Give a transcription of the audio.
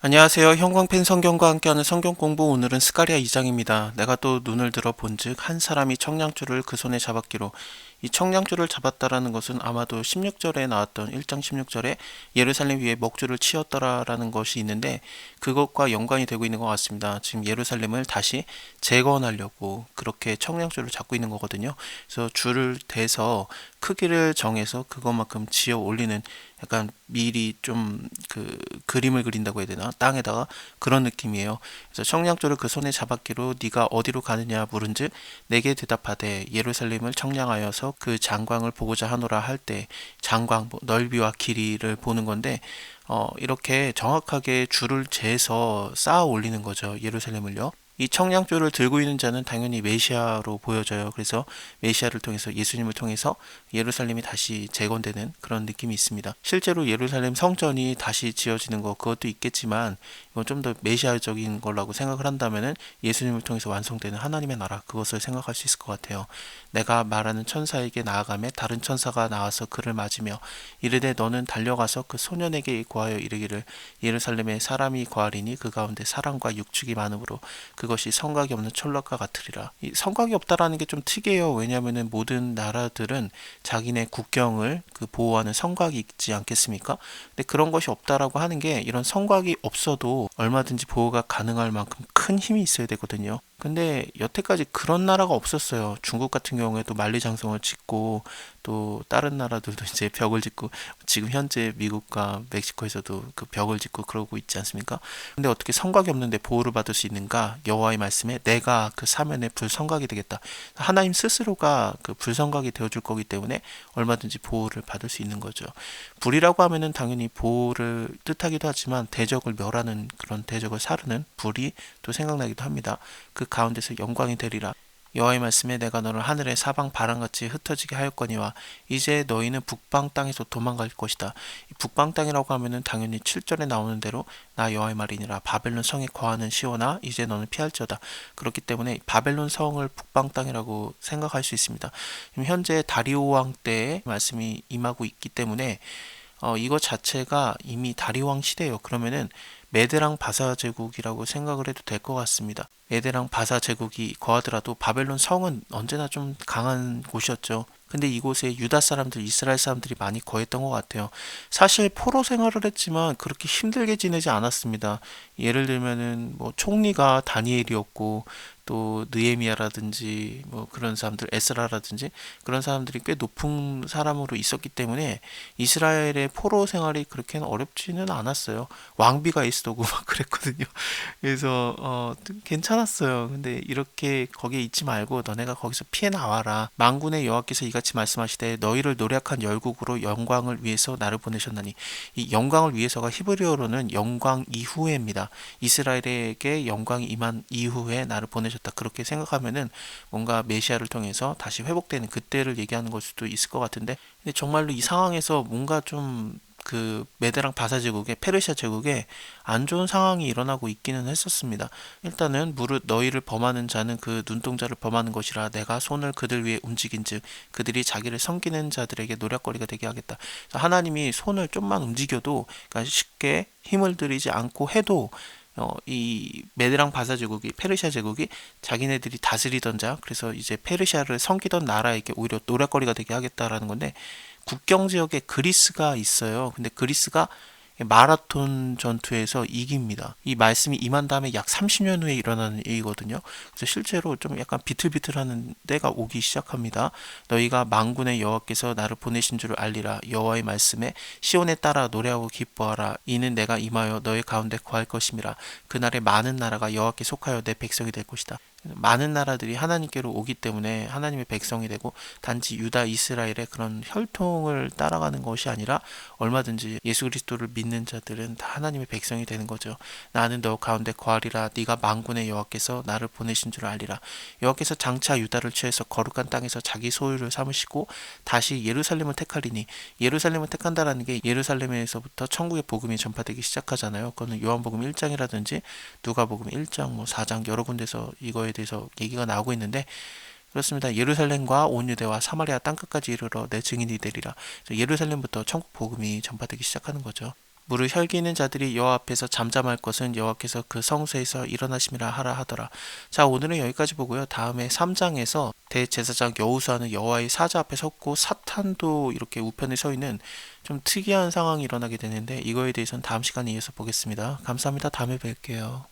안녕하세요. 형광펜 성경과 함께하는 성경 공부. 오늘은 스가랴 2장입니다. 내가 또 눈을 들어 본즉 한 사람이 청량줄을 그 손에 잡았기로. 이 청량줄을 잡았다라는 것은 아마도 16절에 나왔던 1장 16절에 예루살렘 위에 먹줄을 치었더라라는 것이 있는데, 그것과 연관이 되고 있는 것 같습니다. 지금 예루살렘을 다시 재건하려고 그렇게 청량줄을 잡고 있는 거거든요. 그래서 줄을 대서 크기를 정해서 그것만큼 지어 올리는, 약간 미리 좀 그림을 그린다고 해야 되나, 땅에다가 그런 느낌이에요. 그래서 청량줄을 그 손에 잡았기로 네가 어디로 가느냐 물은즉 내게 대답하되 예루살렘을 청량하여서 그 장광을 보고자 하노라 할 때, 장광 넓이와 길이를 보는 건데, 이렇게 정확하게 줄을 재서 쌓아 올리는 거죠, 예루살렘을요. 이 청량줄을 들고 있는 자는 당연히 메시아로 보여져요. 그래서 메시아를 통해서, 예수님을 통해서 예루살렘이 다시 재건되는 그런 느낌이 있습니다. 실제로 예루살렘 성전이 다시 지어지는 거, 그것도 있겠지만 이건 좀 더 메시아적인 거라고 생각을 한다면은 예수님을 통해서 완성되는 하나님의 나라, 그것을 생각할 수 있을 것 같아요. 내가 말하는 천사에게 나아가매 다른 천사가 나와서 그를 맞으며 이르되 너는 달려가서 그 소년에게 고하여 이르기를 예루살렘에 사람이 거하리니 그 가운데 사람과 육축이 많으므로 그것이 성곽이 없는 촌락과 같으리라. 이 성곽이 없다라는 게 좀 특이해요. 왜냐하면은 모든 나라들은 자기네 국경을 보호하는 성곽이 있지 않겠습니까? 근데 그런 것이 없다라고 하는 게, 이런 성곽이 없어도 얼마든지 보호가 가능할 만큼 큰 힘이 있어야 되거든요. 근데 여태까지 그런 나라가 없었어요. 중국 같은 경우에도 만리장성을 짓고, 또 다른 나라들도 이제 벽을 짓고, 지금 현재 미국과 멕시코에서도 그 벽을 짓고 그러고 있지 않습니까? 근데 어떻게 성곽이 없는데 보호를 받을 수 있는가? 여호와의 말씀에 내가 그 사면의 불성곽이 되겠다. 하나님 스스로가 그 불성곽이 되어줄 거기 때문에 얼마든지 보호를 받을 수 있는 거죠. 불이라고 하면은 당연히 보호를 뜻하기도 하지만 대적을 멸하는, 그런 대적을 사르는 불이 또 생각나기도 합니다. 그 가운데서 영광이 되리라. 여호와의 말씀에 내가 너를 하늘의 사방 바람같이 흩어지게 하였거니와 이제 너희는 북방 땅에서 도망갈 것이다. 이 북방 땅이라고 하면은 당연히 7절에 나오는 대로 나 여호와의 말이니라. 바벨론 성에 거하는 시온아 이제 너는 피할지어다. 그렇기 때문에 바벨론 성을 북방 땅이라고 생각할 수 있습니다. 현재 다리오 왕 때의 말씀이 임하고 있기 때문에 이거 자체가 이미 다리왕 시대예요. 그러면은 메데랑 바사 제국이라고 생각을 해도 될 것 같습니다. 메데랑 바사 제국이 거하더라도 바벨론 성은 언제나 좀 강한 곳이었죠. 근데 이곳에 유다 사람들, 이스라엘 사람들이 많이 거했던 것 같아요. 사실 포로 생활을 했지만 그렇게 힘들게 지내지 않았습니다. 예를 들면은 뭐 총리가 다니엘이었고, 또 느헤미야라든지 뭐 그런 사람들, 에스라라든지 그런 사람들이 꽤 높은 사람으로 있었기 때문에 이스라엘의 포로 생활이 그렇게는 어렵지는 않았어요. 왕비가 있어도 막 그랬거든요. 그래서 괜찮았어요. 근데 이렇게 거기에 있지 말고 너네가 거기서 피해 나와라. 만군의 여호와께서 이같이 말씀하시되 너희를 노력한 열국으로 영광을 위해서 나를 보내셨나니. 이 영광을 위해서가 히브리어로는 영광 이후에입니다. 이스라엘에게 영광이 임한 이후에 나를 보내셨다. 그렇게 생각하면은 뭔가 메시아를 통해서 다시 회복되는 그때를 얘기하는 걸 수도 있을 것 같은데, 근데 정말로 이 상황에서 뭔가 좀 메데랑 바사 제국에, 페르시아 제국에 안 좋은 상황이 일어나고 있기는 했었습니다. 일단은 무릇 너희를 범하는 자는 그 눈동자를 범하는 것이라 내가 손을 그들 위에 움직인즉 그들이 자기를 섬기는 자들에게 노략거리가 되게 하겠다. 하나님이 손을 좀만 움직여도, 그러니까 쉽게 힘을 들이지 않고 해도 이 메드랑 바사 제국이, 페르시아 제국이 자기네들이 다스리던 자, 그래서 이제 페르시아를 섬기던 나라에게 오히려 노략거리가 되게 하겠다라는 건데, 국경 지역에 그리스가 있어요. 근데 그리스가 마라톤 전투에서 이깁니다. 이 말씀이 임한 다음에 약 30년 후에 일어나는 일이거든요. 그래서 실제로 좀 약간 비틀비틀하는 때가 오기 시작합니다. 너희가 만군의 여호와께서 나를 보내신 줄을 알리라. 여호와의 말씀에 시온에 따라 노래하고 기뻐하라. 이는 내가 임하여 너희 가운데 거할 것임이라. 그날에 많은 나라가 여호와께 속하여 내 백성이 될 것이다. 많은 나라들이 하나님께로 오기 때문에 하나님의 백성이 되고, 단지 유다 이스라엘의 그런 혈통을 따라가는 것이 아니라 얼마든지 예수 그리스도를 믿는 자들은 다 하나님의 백성이 되는 거죠. 나는 너 가운데 거하리라. 네가 만군의 여호와께서 나를 보내신 줄 알리라. 여호와께서 장차 유다를 취해서 거룩한 땅에서 자기 소유를 삼으시고 다시 예루살렘을 택하리니, 예루살렘을 택한다라는 게 예루살렘에서부터 천국의 복음이 전파되기 시작하잖아요. 그거는 요한복음 1장이라든지 누가복음 1장, 뭐 4장 여러 군데서 이거에 대해서 얘기가 나오고 있는데, 그렇습니다. 예루살렘과 온 유대와 사마리아 땅끝까지 이르러 내 증인이 되리라. 예루살렘부터 천국 복음이 전파되기 시작하는 거죠. 무릇 혈기있는 자들이 여호와 앞에서 잠잠할 것은 여호와께서 그 성소에서 일어나심이라 하라 하더라. 자, 오늘은 여기까지 보고요. 다음에 3장에서 대제사장 여호수아는 여호와의 사자 앞에 섰고 사탄도 이렇게 우편에 서 있는 좀 특이한 상황이 일어나게 되는데 이거에 대해서는 다음 시간에 이어서 보겠습니다. 감사합니다. 다음에 뵐게요.